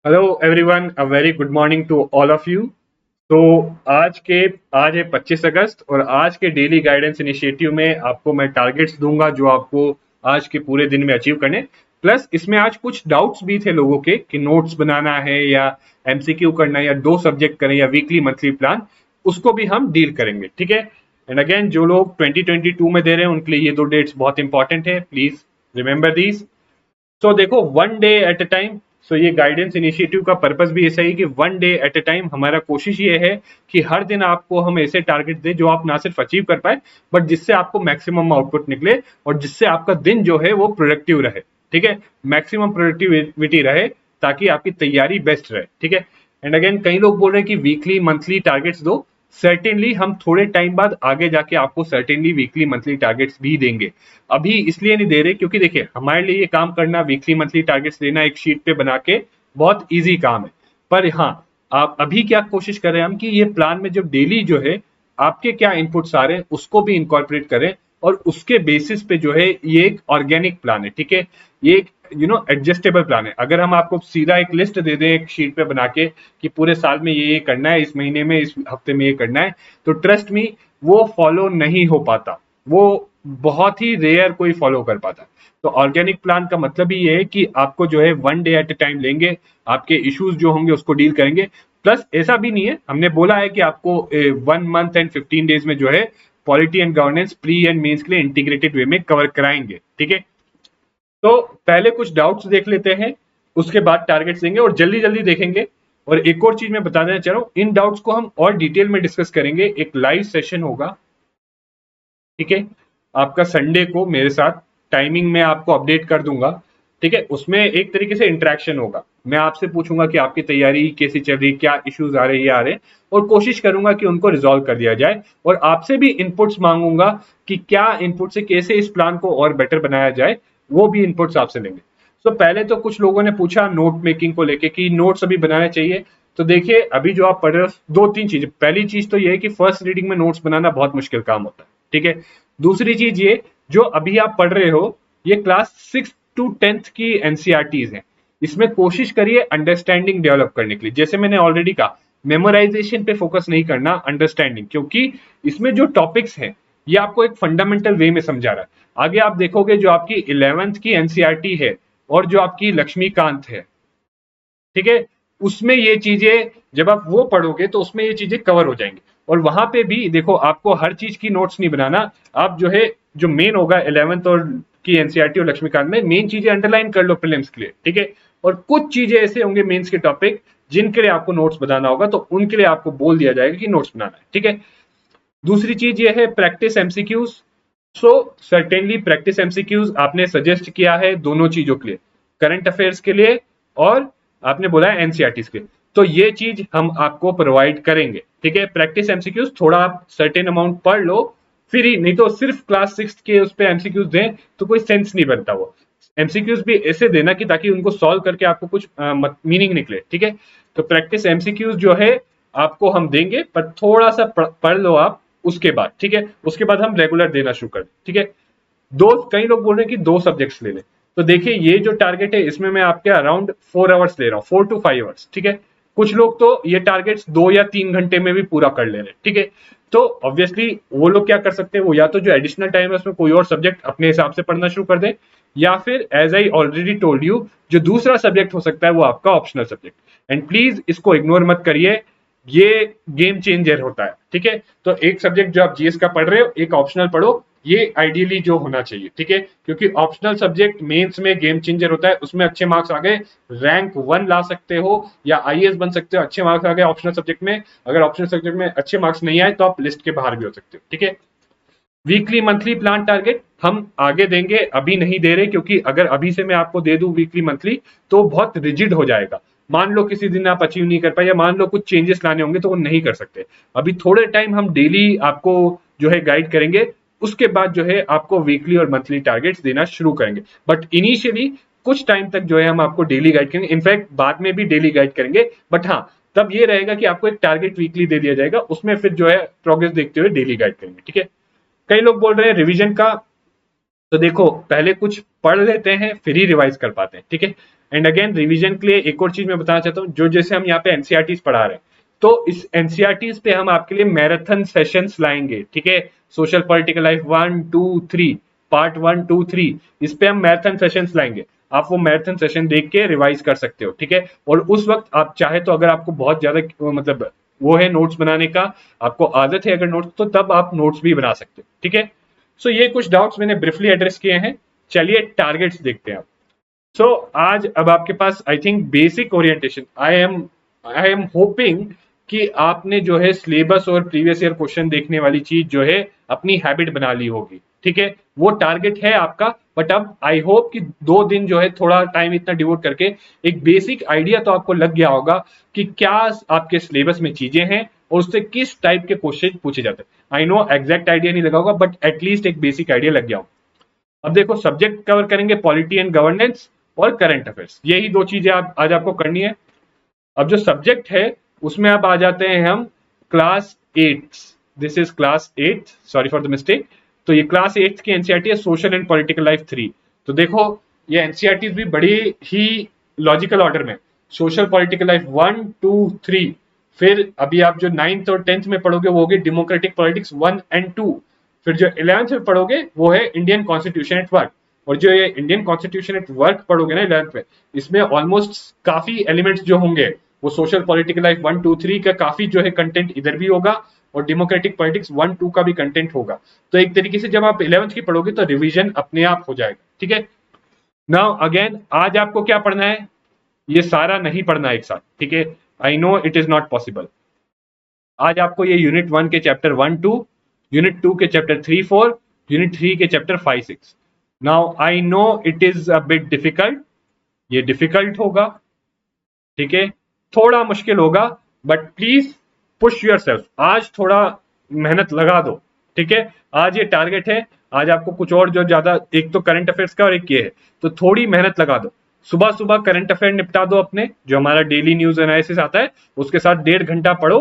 Hello everyone, a very good morning to all of you. तो आज है 25 अगस्त और आज के डेली गाइडेंस इनिशिएटिव में आपको मैं टारगेट्स दूंगा जो आपको आज के पूरे दिन में अचीव करने। प्लस इसमें आज कुछ डाउट्स भी थे लोगों के कि नोट्स बनाना है या एमसीक्यू करना है या दो सब्जेक्ट करें या वीकली मंथली प्लान, उसको भी हम डील करेंगे। ठीक है। एंड अगेन जो लोग 2022 में दे रहे हैं उनके लिए ये दो डेट्स बहुत इंपॉर्टेंट है, प्लीज रिमेंबर दीज। तो देखो, one day at a time. So ये गाइडेंस इनिशिएटिव का पर्पस भी ऐसा ही कि one day at a time हमारा कोशिश ये है कि हर दिन आपको हम ऐसे टारगेट दें जो आप ना सिर्फ अचीव कर पाए बट जिससे आपको मैक्सिमम आउटपुट निकले और जिससे आपका दिन जो है वो प्रोडक्टिव रहे। ठीक है, मैक्सिमम प्रोडक्टिविटी रहे ताकि आपकी तैयारी बेस्ट रहे। ठीक है। एंड अगेन कई लोग बोल रहे हैं कि वीकली मंथली टारगेट्स दो। सर्टेनली हम थोड़े टाइम बाद आगे जाके आपको सर्टेनली वीकली मंथली टारगेट्स भी देंगे। अभी इसलिए नहीं दे रहे क्योंकि देखिए, हमारे लिए ये काम करना, वीकली मंथली टारगेट्स देना एक शीट पे बना के बहुत ईजी काम है। पर हाँ, आप अभी क्या कोशिश कर रहे हैं हम कि ये प्लान में जो डेली जो है आपके क्या इनपुट्स आ रहे हैं उसको भी इंकॉर्पोरेट करें और उसके बेसिस पे जो है ये एक ऑर्गेनिक प्लान है। ठीक है, ये एक एडजस्टेबल प्लान है। अगर हम आपको सीधा एक लिस्ट दे दें एक शीट पे बना के कि पूरे साल में ये करना है, इस महीने में, इस हफ्ते में ये करना है, तो ट्रस्ट मी वो फॉलो नहीं हो पाता। वो बहुत ही रेयर कोई फॉलो कर पाता है। तो ऑर्गेनिक प्लान का मतलब ही ये है कि आपको जो है one day at a time लेंगे, आपके इश्यूज जो होंगे उसको डील करेंगे। प्लस ऐसा भी नहीं है, हमने बोला है कि आपको 1 मंथ एंड 15 डेज में जो है polity and governance pre and mains के लिए इंटीग्रेटेड वे में कवर कराएंगे। ठीक है। तो पहले कुछ डाउट्स देख लेते हैं, उसके बाद टारगेट्स देंगे और जल्दी जल्दी देखेंगे। और एक और चीज मैं बता देना चाह रहा हूँ, इन डाउट्स को हम और डिटेल में डिस्कस करेंगे। एक लाइव सेशन होगा, ठीक है, आपका संडे को मेरे साथ। टाइमिंग में आपको अपडेट कर दूंगा। ठीक है, उसमें एक तरीके से इंटरेक्शन होगा। मैं आपसे पूछूंगा कि आपकी तैयारी कैसी चल रही, क्या इश्यूज आ रहे हैं, ये आ रहे हैं, और कोशिश करूंगा कि उनको रिजॉल्व कर दिया जाए। और आपसे भी इनपुट्स मांगूंगा कि क्या इनपुट से कैसे इस प्लान को और बेटर बनाया जाए, वो भी इनपुट्स आपसे लेंगे। तो पहले तो कुछ लोगों ने पूछा नोट मेकिंग को लेके कि नोट्स अभी बनाने चाहिए। तो देखिए, अभी जो आप पढ़ रहे हो, दो तीन चीजें। पहली चीज तो ये है कि फर्स्ट रीडिंग में नोट्स बनाना बहुत मुश्किल काम होता है। ठीक है। दूसरी चीज ये, जो अभी आप पढ़ रहे हो, ये क्लास 6 to 10th की एनसीईआरटीज हैं। इसमें कोशिश करिए अंडरस्टैंडिंग डेवलप करने के लिए। जैसे मैंने ऑलरेडी कहा, मेमोराइजेशन पे फोकस नहीं करना, अंडरस्टैंडिंग, क्योंकि इसमें जो टॉपिक्स हैं ये आपको एक फंडामेंटल वे में समझा रहा है। आगे आप देखोगे जो आपकी 11th की एनसीईआरटी है और जो आपकी लक्ष्मीकांत है, ठीक है, उसमें ये चीजें जब आप वो पढ़ोगे तो उसमें ये चीजें कवर हो जाएंगी। और वहां पे भी देखो, आपको हर चीज की नोट्स नहीं बनाना। आप जो है, जो मेन होगा 11th और की एनसीईआरटी और लक्ष्मीकांत में, मेन चीजें अंडरलाइन कर लो प्रीलिम्स के लिए। ठीक है। और कुछ चीजें ऐसे होंगे मेंस के टॉपिक जिनके लिए आपको नोट्स बनाना होगा, तो उनके लिए आपको बोल दिया जाएगा कि नोट्स बनाना है। ठीक है। दूसरी चीज ये है प्रैक्टिस एमसीक्यूज। सो सर्टेनली प्रैक्टिस एमसीक्यूज आपने सजेस्ट किया है दोनों चीजों के लिए, करंट अफेयर्स के लिए और आपने बोला है एनसीईआरटी के लिए। तो ये चीज हम आपको प्रोवाइड करेंगे। ठीक है, प्रैक्टिस एमसीक्यूज थोड़ा आप सर्टेन अमाउंट पढ़ लो, फिर ही, नहीं तो सिर्फ क्लास 6 के उस पे एमसीक्यूज दें तो कोई सेंस नहीं बनता। वो एमसीक्यूज भी ऐसे देना कि ताकि उनको सॉल्व करके आपको कुछ मीनिंग निकले। ठीक है। तो प्रैक्टिस एमसीक्यूज जो है आपको हम देंगे, पर थोड़ा सा पढ़ लो आप उसके बाद। ठीक है, उसके बाद हम रेगुलर देना शुरू कर दें। ठीक है। दो, कई लोग बोल रहे हैं कि दो सब्जेक्ट्स ले लें। तो देखिए, ये जो टारगेट है इसमें मैं आपके अराउंड 4 आवर्स ले रहा हूँ, 4 to 5 आवर्स। ठीक है। कुछ लोग तो ये टारगेट्स 2 या 3 घंटे में भी पूरा कर ले रहे हैं। ठीक है। तो ऑब्वियसली वो लोग क्या कर सकते हैं, वो या तो जो एडिशनल टाइम है उसमें कोई और सब्जेक्ट अपने हिसाब से पढ़ना शुरू कर दें, या फिर as I already told you, जो दूसरा सब्जेक्ट हो सकता है वो आपका ऑप्शनल सब्जेक्ट। एंड प्लीज इसको इग्नोर मत करिए, ये गेम चेंजर होता है। ठीक है। तो एक सब्जेक्ट जो आप जीएस का पढ़ रहे हो, एक ऑप्शनल पढ़ो, ये आइडियली जो होना चाहिए। ठीक है, क्योंकि ऑप्शनल सब्जेक्ट मेंस में गेम चेंजर होता है। उसमें अच्छे मार्क्स आ गए, रैंक 1 ला सकते हो या आईएएस बन सकते हो। अच्छे मार्क्स आ गए ऑप्शनल सब्जेक्ट में, अगर ऑप्शनल सब्जेक्ट में अच्छे मार्क्स नहीं आए तो आप लिस्ट के बाहर भी हो सकते हो। ठीक है। वीकली मंथली प्लान टारगेट हम आगे देंगे, अभी नहीं दे रहे, क्योंकि अगर अभी से मैं आपको दे दूं वीकली मंथली तो बहुत रिजिड हो जाएगा। मान लो किसी दिन आप अचीव नहीं कर पाए, या मान लो कुछ चेंजेस लाने होंगे तो वो नहीं कर सकते। अभी थोड़े टाइम हम डेली आपको जो है गाइड करेंगे, उसके बाद जो है आपको वीकली और मंथली टारगेट्स देना शुरू करेंगे। बट इनिशियली कुछ टाइम तक जो है हम आपको डेली गाइड करेंगे, इनफैक्ट बाद में भी डेली गाइड करेंगे। बट हाँ, तब ये रहेगा कि आपको एक टारगेट वीकली दे दिया जाएगा, उसमें फिर जो है प्रोग्रेस देखते हुए डेली गाइड करेंगे। ठीक है। कई लोग बोल रहे हैं रिवीजन का। तो देखो, पहले कुछ पढ़ लेते हैं फिर ही रिवाइज कर पाते हैं। ठीक है। एंड अगेन रिवीजन के लिए एक और चीज मैं बताना चाहता हूँ, जो जैसे हम यहाँ पे एनसीईआरटीज पढ़ा रहे हैं, तो इस एनसीईआरटीज पे हम आपके लिए मैराथन सेशंस लाएंगे, ठीक है। सोशल पॉलिटिकल लाइफ 1 2 3 पार्ट 1 2 3, इस पे हम मैराथन सेशंस लाएंगे। आप वो मैराथन सेशन देख के रिवाइज कर सकते हो, ठीक है। और उस वक्त आप चाहे तो, अगर आपको बहुत ज्यादा मतलब वो है नोट्स बनाने का, आपको आदत है अगर नोट्स, तो तब आप नोट्स भी बना सकते हो, ठीक है। सो ये कुछ डाउट्स मैंने ब्रीफली एड्रेस किए हैं। चलिए टारगेट्स देखते हैं। सो आज अब आपके पास I think basic orientation, I am hoping कि आपने जो है सिलेबस और प्रीवियस ईयर क्वेश्चन देखने वाली चीज जो है अपनी हैबिट बना ली होगी, ठीक है। वो टारगेट है आपका, बट अब आई होप कि 2 दिन जो है थोड़ा टाइम इतना डिवोट करके एक बेसिक आइडिया तो आपको लग गया होगा कि क्या आपके सिलेबस में चीजें हैं और उससे किस टाइप के क्वेश्चन पूछे जाते हैं। आई नो एग्जैक्ट आइडिया नहीं लगा होगा, बट एटलीस्ट एक बेसिक आइडिया लग गया होगा। अब देखो, सब्जेक्ट कवर करेंगे पॉलिटी एंड गवर्नेंस और करंट अफेयर्स, यही 2 चीजें आज आपको करनी है। अब जो सब्जेक्ट है उसमें अब आ जाते हैं हम class 8, this is class 8, sorry for the mistake. तो ये क्लास 8 की एनसीईआरटी है, सोशल एंड पॉलिटिकल लाइफ 3। तो देखो ये एनसीईआरटी भी बड़ी ही लॉजिकल ऑर्डर में, सोशल पॉलिटिकल लाइफ 1 2 3, फिर अभी आप जो 9th और 10th में पढ़ोगे वो होगी डेमोक्रेटिक पॉलिटिक्स 1 एंड 2, फिर जो 11th में पढ़ोगे वो है इंडियन कॉन्स्टिट्यूशन एट वर्क। और जो ये इंडियन कॉन्स्टिट्यूशन एट वर्क पढ़ोगे ना 11th में, इसमें ऑलमोस्ट काफी एलिमेंट्स जो होंगे वो सोशल पॉलिटिकल लाइफ 1 2 3 का काफी जो है कंटेंट इधर भी होगा, और डेमोक्रेटिक पॉलिटिक्स 1 2 का भी कंटेंट होगा। तो एक तरीके से जब आप 11th की पढ़ोगे तो रिवीजन अपने आप हो जाएगा, ठीक है। नाउ अगेन आज आपको क्या पढ़ना है, ये सारा नहीं पढ़ना एक साथ, ठीक है। I know it is not possible. आज आपको ये यूनिट 1 के चैप्टर 1 2, यूनिट 2 के चैप्टर 3 4, यूनिट 3 के chapter 5 6। Now I know it is a bit difficult, ये डिफिकल्ट होगा, ठीक है, थोड़ा मुश्किल होगा, but please push your self, आज थोड़ा मेहनत लगा दो, ठीक है। आज ये टारगेट है, आज आपको कुछ और जो ज्यादा, एक तो करंट अफेयर्स का और एक ये है, तो थोड़ी मेहनत लगा दो। सुबह सुबह करंट अफेयर निपटा दो अपने, जो हमारा डेली न्यूज एनालिसिस आता है उसके साथ 1.5 घंटा पढ़ो,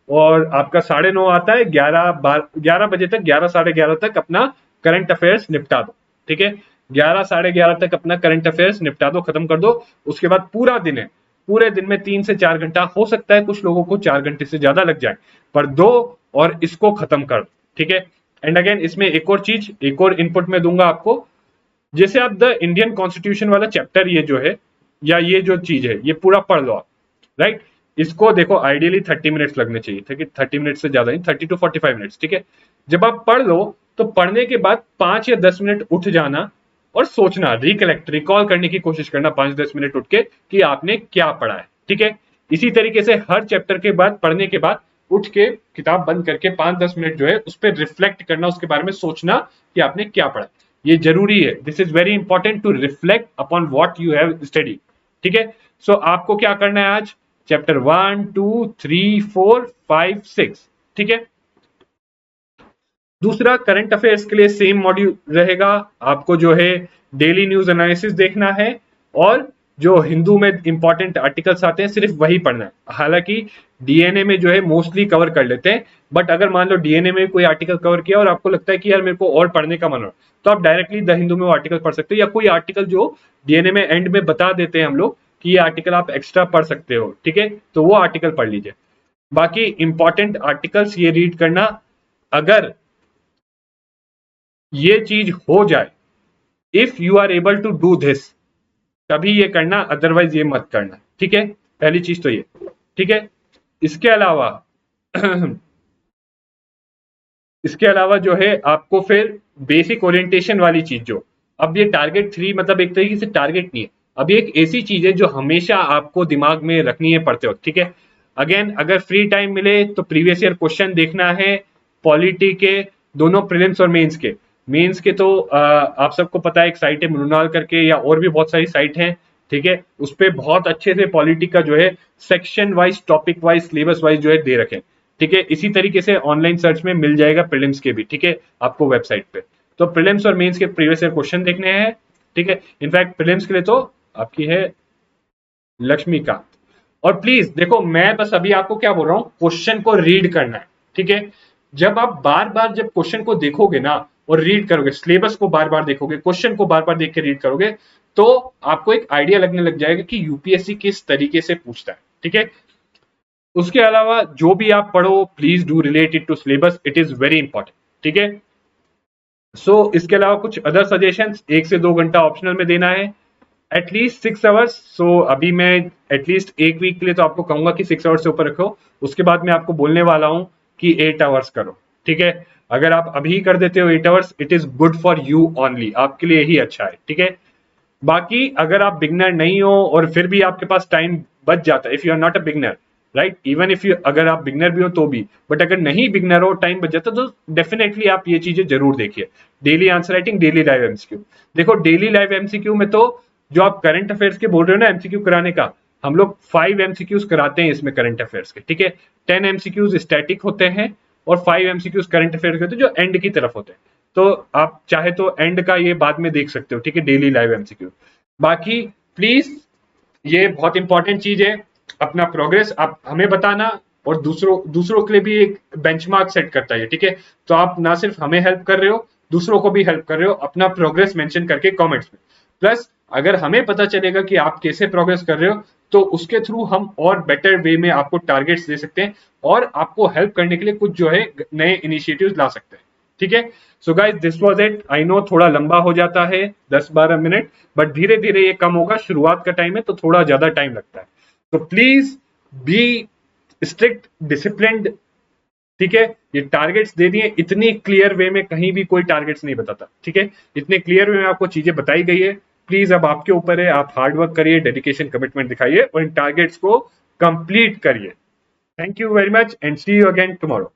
और आपका 9:30 आता है, 11 बजे तक, 11 साढ़े 11 तक अपना करंट अफेयर्स निपटा दो, ठीक है। 11 साढ़े 11 तक अपना करंट अफेयर्स निपटा दो, खत्म कर दो। उसके बाद पूरा दिन है, पूरे दिन में 3 से 4 घंटा, हो सकता है कुछ लोगों को 4 घंटे से ज्यादा लग जाए, पर दो और इसको खत्म कर दो, ठीक है। एंड अगेन इसमें एक और चीज, एक और इनपुट में दूंगा आपको, जैसे आप द इंडियन कॉन्स्टिट्यूशन वाला चैप्टर ये जो है, या ये जो चीज है, ये पूरा पढ़ लो आप, राइट। इसको देखो आइडियली 30 मिनट्स लगने चाहिए, ठीक है, 30 मिनट से ज्यादा नहीं, 30 to 45 मिनट्स, ठीक है। जब आप पढ़ लो तो पढ़ने के बाद 5 या 10 मिनट उठ जाना और सोचना, रिकलेक्ट, रिकॉल करने की कोशिश करना 5-10 मिनट उठ के कि आपने क्या पढ़ा है, ठीक है। इसी तरीके से हर चैप्टर के बाद, पढ़ने के बाद उठ के किताब बंद करके 5-10 मिनट जो है उस पर रिफ्लेक्ट करना, उसके बारे में सोचना कि आपने क्या पढ़ा। ये जरूरी है, this is very important to reflect upon what you have study, ठीक है। सो आपको क्या करना है आज, चैप्टर 1 2 3 4 5 6, ठीक है। दूसरा, करंट अफेयर्स के लिए सेम मॉड्यूल रहेगा, आपको जो है डेली न्यूज एनालिसिस देखना है, और जो हिंदू में इंपॉर्टेंट आर्टिकल्स आते हैं सिर्फ वही पढ़ना है। हालांकि डीएनए में जो है मोस्टली कवर कर लेते हैं, बट अगर मान लो डीएनए में कोई आर्टिकल कवर किया और आपको लगता है कि यार मेरे को और पढ़ने का मन हो, तो आप डायरेक्टली द हिंदू में वो आर्टिकल पढ़ सकते हो, या कोई आर्टिकल जो डीएनए में एंड में बता देते हैं हम लोग कि ये आर्टिकल आप एक्स्ट्रा पढ़ सकते हो, ठीक है, तो वो आर्टिकल पढ़ लीजिए। बाकी इंपॉर्टेंट आर्टिकल्स ये रीड करना, अगर ये चीज हो जाए, if you are able to do this, तभी ये करना, अदरवाइज ये मत करना, ठीक है। पहली चीज तो ये, ठीक है। इसके अलावा इसके अलावा जो है आपको फिर बेसिक ओरिएंटेशन वाली चीज, जो अब ये टारगेट 3 मतलब एक तरीके से टारगेट नहीं है, अब ये एक ऐसी चीज है जो हमेशा आपको दिमाग में रखनी है पढ़ते वक्त, ठीक है। अगेन अगर फ्री टाइम मिले तो प्रीवियस ईयर क्वेश्चन देखना है, पॉलिटी के दोनों, प्रीलिम्स और मेंस के। मेंस के तो आप सबको पता है एक साइट है मृणाल करके, या और भी बहुत सारी साइट हैं, ठीक है, उस पर बहुत अच्छे से पॉलिटी का जो है section wise, topic wise, syllabus wise जो है दे रखे, ठीक है। इसी तरीके से ऑनलाइन सर्च में मिल जाएगा प्रीलिम्स के भी, ठीक है, आपको वेबसाइट पे। तो प्रीलिम्स और मेंस के प्रीवियस ईयर क्वेश्चन देखने हैं, ठीक है। इनफैक्ट प्रीलिम्स के लिए तो आपकी है लक्ष्मीकांत। और प्लीज देखो, मैं बस अभी आपको क्या बोल रहा हूं, क्वेश्चन को रीड करना है, ठीक है। जब आप बार बार जब क्वेश्चन को देखोगे ना और रीड करोगे, सिलेबस को बार बार देखोगे, क्वेश्चन को बार बार देख के रीड करोगे, तो आपको एक आइडिया लगने लग जाएगा कि यूपीएससी किस तरीके से पूछता है। ठीक है, उसके अलावा जो भी आप पढ़ो please do relate it to syllabus, it is very important. ठीक है, इसके अलावा कुछ अदर सजेशंस, 1 से 2 घंटा ऑप्शनल में देना है, एटलीस्ट 6 आवर्स। अभी मैं एटलीस्ट एक वीक के लिए तो आपको कहूंगा कि 6 आवर्स से ऊपर रखो, उसके बाद मैं आपको बोलने वाला हूं कि 8 आवर्स करो। ठीक है, अगर आप अभी कर देते हो 8 hours, it is good for you only, आपके लिए ही अच्छा है। ठीक है, बाकी अगर आप बिगनर नहीं हो और फिर भी आपके पास टाइम बच जाता है, if you are not a beginner, right, even if you, अगर आप बिगनर भी हो तो भी, बट अगर नहीं बिगनर हो, टाइम बच जाता, तो डेफिनेटली आप ये चीजें जरूर देखिए। Daily answer writing, daily live MCQ. देखो डेली लाइव एमसीक्यू में तो जो आप करंट अफेयर्स के बोल रहे हो ना एमसीक्यू कराने का, हम लोग 5 एमसीक्यूज कराते हैं इसमें करंट अफेयर्स के। ठीक है, 10 एमसीक्यूज स्टैटिक होते हैं और 5 एमसीक्यूज करंट अफेयर्स के होते हैं जो एंड की तरफ होते हैं। तो आप चाहे तो एंड का ये बाद में देख सकते हो। ठीक है, डेली लाइव एमसीक्यू। बाकी प्लीज, ये बहुत इंपॉर्टेंट चीज है, अपना प्रोग्रेस आप हमें बताना, और दूसरों दूसरों के लिए भी एक बेंचमार्क सेट करता है। ठीक है, तो आप ना सिर्फ हमें हेल्प कर रहे हो, दूसरों को भी हेल्प कर रहे हो, अपना प्रोग्रेस मेंशन करके कमेंट्स में। प्लस अगर हमें पता चलेगा कि आप कैसे प्रोग्रेस कर रहे हो, तो उसके थ्रू हम और बेटर वे में आपको टारगेट्स दे सकते हैं और आपको हेल्प करने के लिए कुछ जो है नए इनिशिएटिव्स ला सकते हैं। ठीक है, so guys this was it. I know थोड़ा लंबा हो जाता है 10-12 मिनट, बट धीरे धीरे ये कम होगा, शुरुआत का टाइम है तो थोड़ा ज्यादा टाइम लगता है। तो प्लीज बी स्ट्रिक्ट डिसिप्लिन्ड। ठीक है, ये टारगेट्स दे दिए, इतनी क्लियर वे में कहीं भी कोई टारगेट्स नहीं बताता। ठीक है, इतने क्लियर वे में आपको चीजें बताई गई है। प्लीज अब आपके ऊपर है, आप हार्ड वर्क करिए, डेडिकेशन कमिटमेंट दिखाइए और इन टारगेट्स को कंप्लीट करिए। Thank you very much and see you again tomorrow.